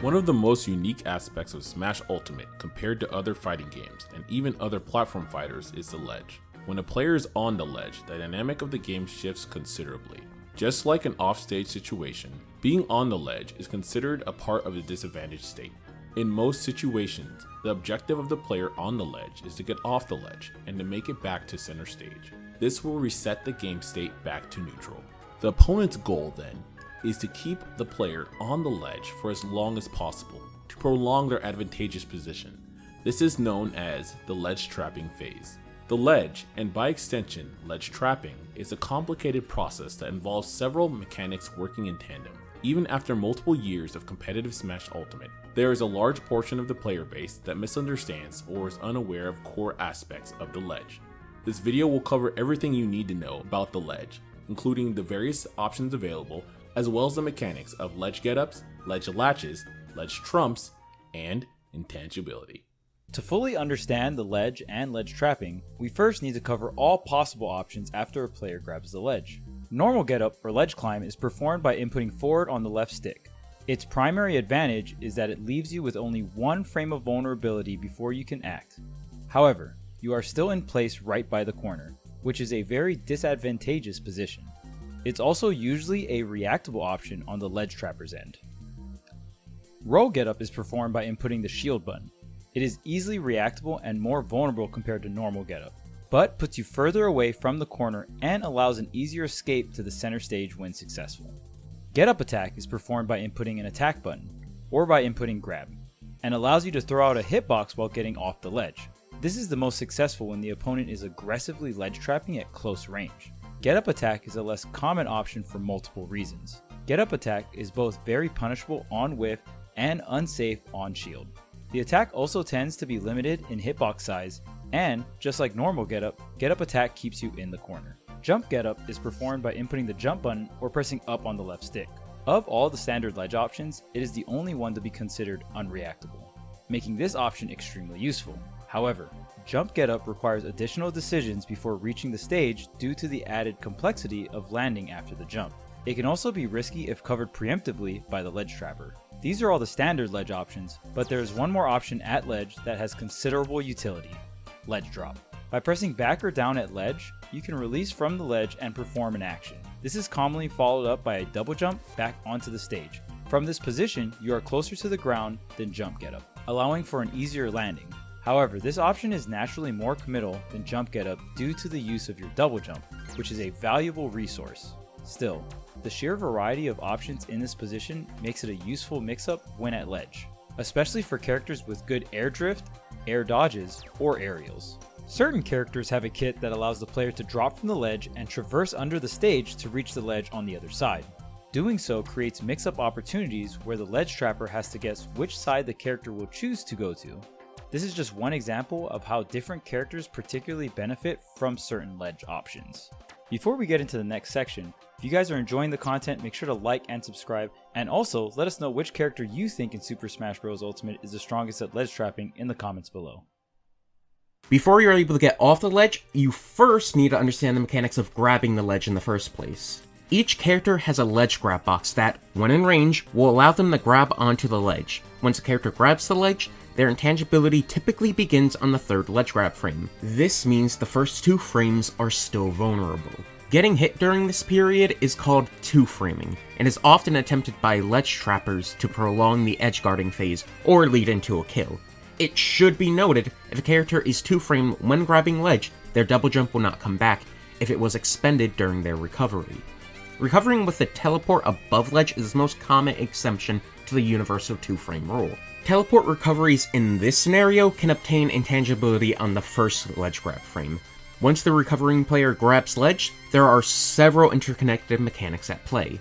One of the most unique aspects of Smash Ultimate compared to other fighting games and even other platform fighters is the ledge. When a player is on the ledge, the dynamic of the game shifts considerably. Just like an offstage situation, being on the ledge is considered a part of the disadvantaged state. In most situations, the objective of the player on the ledge is to get off the ledge and to make it back to center stage. This will reset the game state back to neutral. The opponent's goal then is to keep the player on the ledge for as long as possible to prolong their advantageous position. This is known as the ledge trapping phase. The ledge, and by extension ledge trapping, is a complicated process that involves several mechanics working in tandem. Even after multiple years of competitive Smash Ultimate, there is a large portion of the player base that misunderstands or is unaware of core aspects of the ledge. This video will cover everything you need to know about the ledge, including the various options available, as well as the mechanics of ledge getups, ledge latches, ledge trumps, and intangibility. To fully understand the ledge and ledge trapping, we first need to cover all possible options after a player grabs the ledge. Normal getup or ledge climb is performed by inputting forward on the left stick. Its primary advantage is that it leaves you with only one frame of vulnerability before you can act. However, you are still in place right by the corner, which is a very disadvantageous position. It's also usually a reactable option on the ledge trapper's end. Roll getup is performed by inputting the shield button. It is easily reactable and more vulnerable compared to normal getup, but puts you further away from the corner and allows an easier escape to the center stage when successful. Getup attack is performed by inputting an attack button, or by inputting grab, and allows you to throw out a hitbox while getting off the ledge. This is the most successful when the opponent is aggressively ledge trapping at close range. Getup attack is a less common option for multiple reasons. Getup attack is both very punishable on whiff and unsafe on shield. The attack also tends to be limited in hitbox size, and just like normal getup, getup attack keeps you in the corner. Jump getup is performed by inputting the jump button or pressing up on the left stick. Of all the standard ledge options, it is the only one to be considered unreactable, making this option extremely useful. However, jump getup requires additional decisions before reaching the stage due to the added complexity of landing after the jump. It can also be risky if covered preemptively by the ledge trapper. These are all the standard ledge options, but there is one more option at ledge that has considerable utility: ledge drop. By pressing back or down at ledge, you can release from the ledge and perform an action. This is commonly followed up by a double jump back onto the stage. From this position, you are closer to the ground than jump getup, allowing for an easier landing. However, this option is naturally more committal than jump getup due to the use of your double jump, which is a valuable resource. Still, the sheer variety of options in this position makes it a useful mix-up when at ledge, especially for characters with good air drift, air dodges, or aerials. Certain characters have a kit that allows the player to drop from the ledge and traverse under the stage to reach the ledge on the other side. Doing so creates mix-up opportunities where the ledge trapper has to guess which side the character will choose to go to. This is just one example of how different characters particularly benefit from certain ledge options. Before we get into the next section, if you guys are enjoying the content, make sure to like and subscribe, and also let us know which character you think in Super Smash Bros. Ultimate is the strongest at ledge trapping in the comments below. Before you're able to get off the ledge, you first need to understand the mechanics of grabbing the ledge in the first place. Each character has a ledge grab box that, when in range, will allow them to grab onto the ledge. Once a character grabs the ledge, their intangibility typically begins on the third ledge grab frame. This means the first two frames are still vulnerable. Getting hit during this period is called two-framing, and is often attempted by ledge trappers to prolong the edge guarding phase or lead into a kill. It should be noted, if a character is two-framed when grabbing ledge, their double jump will not come back if it was expended during their recovery. Recovering with the teleport above ledge is the most common exception to the universal two-frame rule. Teleport recoveries in this scenario can obtain intangibility on the first ledge grab frame. Once the recovering player grabs ledge, there are several interconnected mechanics at play.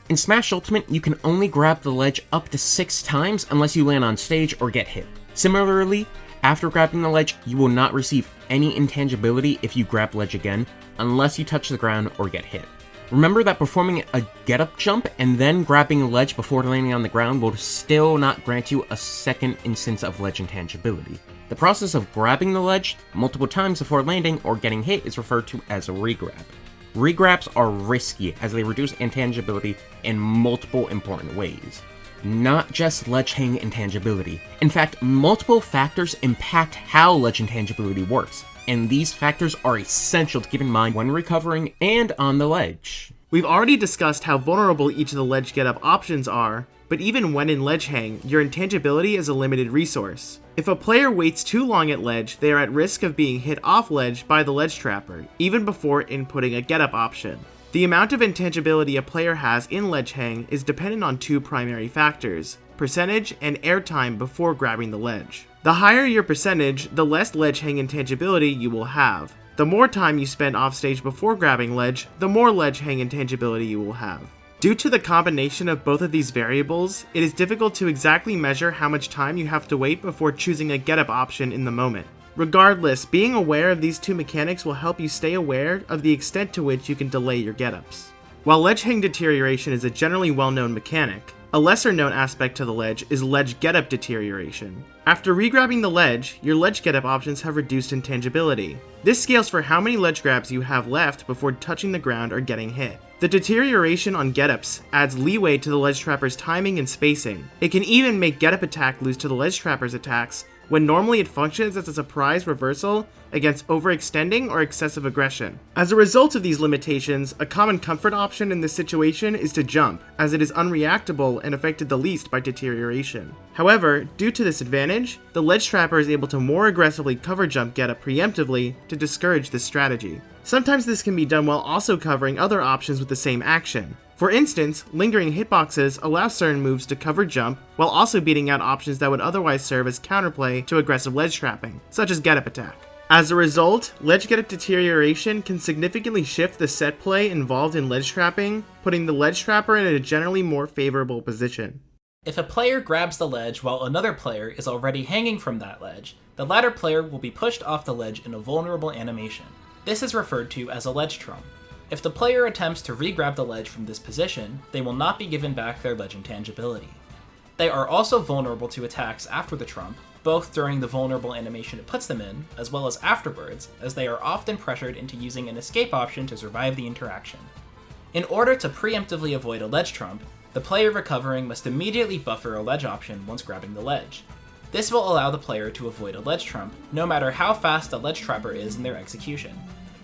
In Smash Ultimate, you can only grab the ledge up to 6 times unless you land on stage or get hit. Similarly, after grabbing the ledge, you will not receive any intangibility if you grab ledge again, unless you touch the ground or get hit. Remember that performing a get-up jump and then grabbing a ledge before landing on the ground will still not grant you a second instance of ledge intangibility. The process of grabbing the ledge multiple times before landing or getting hit is referred to as a regrab. Regrabs are risky as they reduce intangibility in multiple important ways. not just ledge hang intangibility. In fact, multiple factors impact how ledge intangibility works, and these factors are essential to keep in mind when recovering and on the ledge. We've already discussed how vulnerable each of the ledge getup options are, but even when in ledge hang, your intangibility is a limited resource. If a player waits too long at ledge, they are at risk of being hit off ledge by the ledge trapper, even before inputting a getup option. The amount of intangibility a player has in ledge hang is dependent on two primary factors: percentage and airtime before grabbing the ledge. The higher your percentage, the less ledge hang intangibility you will have. The more time you spend offstage before grabbing ledge, the more ledge hang intangibility you will have. Due to the combination of both of these variables, it is difficult to exactly measure how much time you have to wait before choosing a getup option in the moment. Regardless, being aware of these two mechanics will help you stay aware of the extent to which you can delay your getups. While ledge hang deterioration is a generally well-known mechanic, a lesser-known aspect to the ledge is ledge getup deterioration. After regrabbing the ledge, your ledge getup options have reduced intangibility. This scales for how many ledge grabs you have left before touching the ground or getting hit. The deterioration on getups adds leeway to the ledge trapper's timing and spacing. It can even make getup attack lose to the ledge trapper's attacks, when normally it functions as a surprise reversal against overextending or excessive aggression. As a result of these limitations, a common comfort option in this situation is to jump, as it is unreactable and affected the least by deterioration. However, due to this advantage, the ledge trapper is able to more aggressively cover jump getup preemptively to discourage this strategy. Sometimes this can be done while also covering other options with the same action. For instance, lingering hitboxes allow certain moves to cover jump while also beating out options that would otherwise serve as counterplay to aggressive ledge trapping, such as getup attack. As a result, ledge getup deterioration can significantly shift the set play involved in ledge trapping, putting the ledge trapper in a generally more favorable position. If a player grabs the ledge while another player is already hanging from that ledge, the latter player will be pushed off the ledge in a vulnerable animation. This is referred to as a ledge trump. If the player attempts to re-grab the ledge from this position, they will not be given back their ledge intangibility. They are also vulnerable to attacks after the trump, both during the vulnerable animation it puts them in, as well as afterwards, as they are often pressured into using an escape option to survive the interaction. In order to preemptively avoid a ledge trump, the player recovering must immediately buffer a ledge option once grabbing the ledge. This will allow the player to avoid a ledge trump, no matter how fast the ledge trapper is in their execution.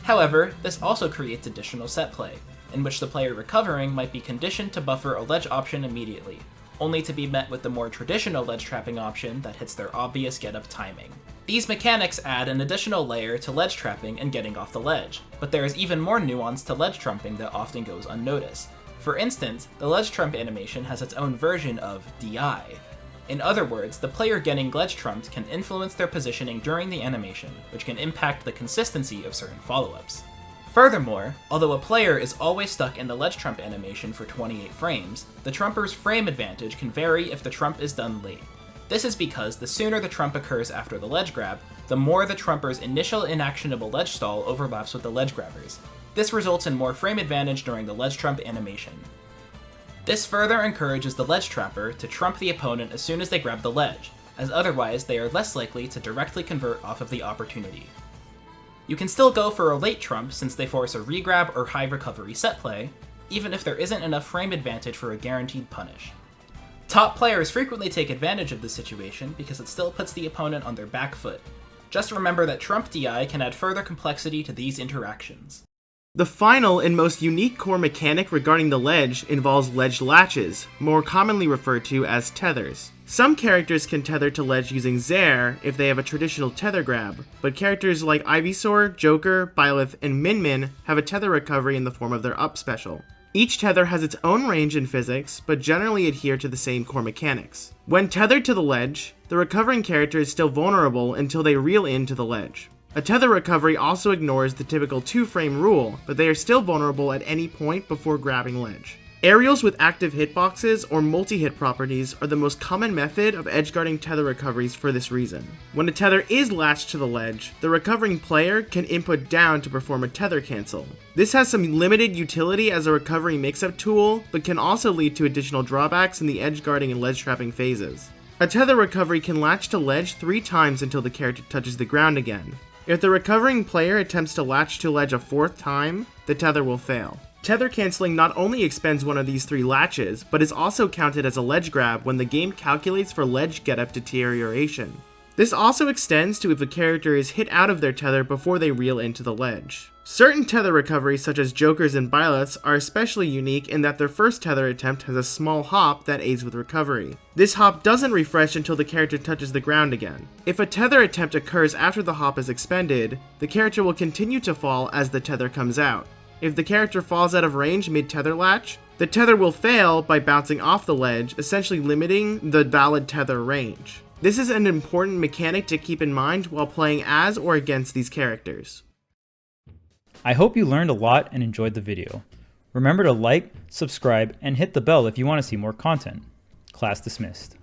However, this also creates additional set play, in which the player recovering might be conditioned to buffer a ledge option immediately, only to be met with the more traditional ledge trapping option that hits their obvious getup timing. These mechanics add an additional layer to ledge trapping and getting off the ledge, but there is even more nuance to ledge trumping that often goes unnoticed. For instance, the ledge trump animation has its own version of DI. In other words, the player getting ledge trumped can influence their positioning during the animation, which can impact the consistency of certain follow-ups. Furthermore, although a player is always stuck in the ledge trump animation for 28 frames, the trumper's frame advantage can vary if the trump is done late. This is because the sooner the trump occurs after the ledge grab, the more the trumper's initial inactionable ledge stall overlaps with the ledge grabber's. This results in more frame advantage during the ledge trump animation. This further encourages the ledge trapper to trump the opponent as soon as they grab the ledge, as otherwise they are less likely to directly convert off of the opportunity. You can still go for a late trump since they force a regrab or high recovery set play, even if there isn't enough frame advantage for a guaranteed punish. Top players frequently take advantage of this situation because it still puts the opponent on their back foot. Just remember that trump DI can add further complexity to these interactions. The final and most unique core mechanic regarding the ledge involves ledge latches, more commonly referred to as tethers. Some characters can tether to ledge using Zair if they have a traditional tether grab, but characters like Ivysaur, Joker, Byleth, and Min Min have a tether recovery in the form of their up special. Each tether has its own range in physics, but generally adhere to the same core mechanics. When tethered to the ledge, the recovering character is still vulnerable until they reel into the ledge. A tether recovery also ignores the typical 2-frame rule, but they are still vulnerable at any point before grabbing ledge. Aerials with active hitboxes or multi-hit properties are the most common method of edgeguarding tether recoveries for this reason. When a tether is latched to the ledge, the recovering player can input down to perform a tether cancel. This has some limited utility as a recovery mix-up tool, but can also lead to additional drawbacks in the edgeguarding and ledge trapping phases. A tether recovery can latch to ledge 3 times until the character touches the ground again. If the recovering player attempts to latch to ledge a 4th time, the tether will fail. Tether canceling not only expends one of these 3 latches, but is also counted as a ledge grab when the game calculates for ledge getup deterioration. This also extends to if a character is hit out of their tether before they reel into the ledge. Certain tether recoveries such as Jokers and Byleths are especially unique in that their first tether attempt has a small hop that aids with recovery. This hop doesn't refresh until the character touches the ground again. If a tether attempt occurs after the hop is expended, the character will continue to fall as the tether comes out. If the character falls out of range mid-tether latch, the tether will fail by bouncing off the ledge, essentially limiting the valid tether range. This is an important mechanic to keep in mind while playing as or against these characters. I hope you learned a lot and enjoyed the video. Remember to like, subscribe, and hit the bell if you want to see more content. Class dismissed.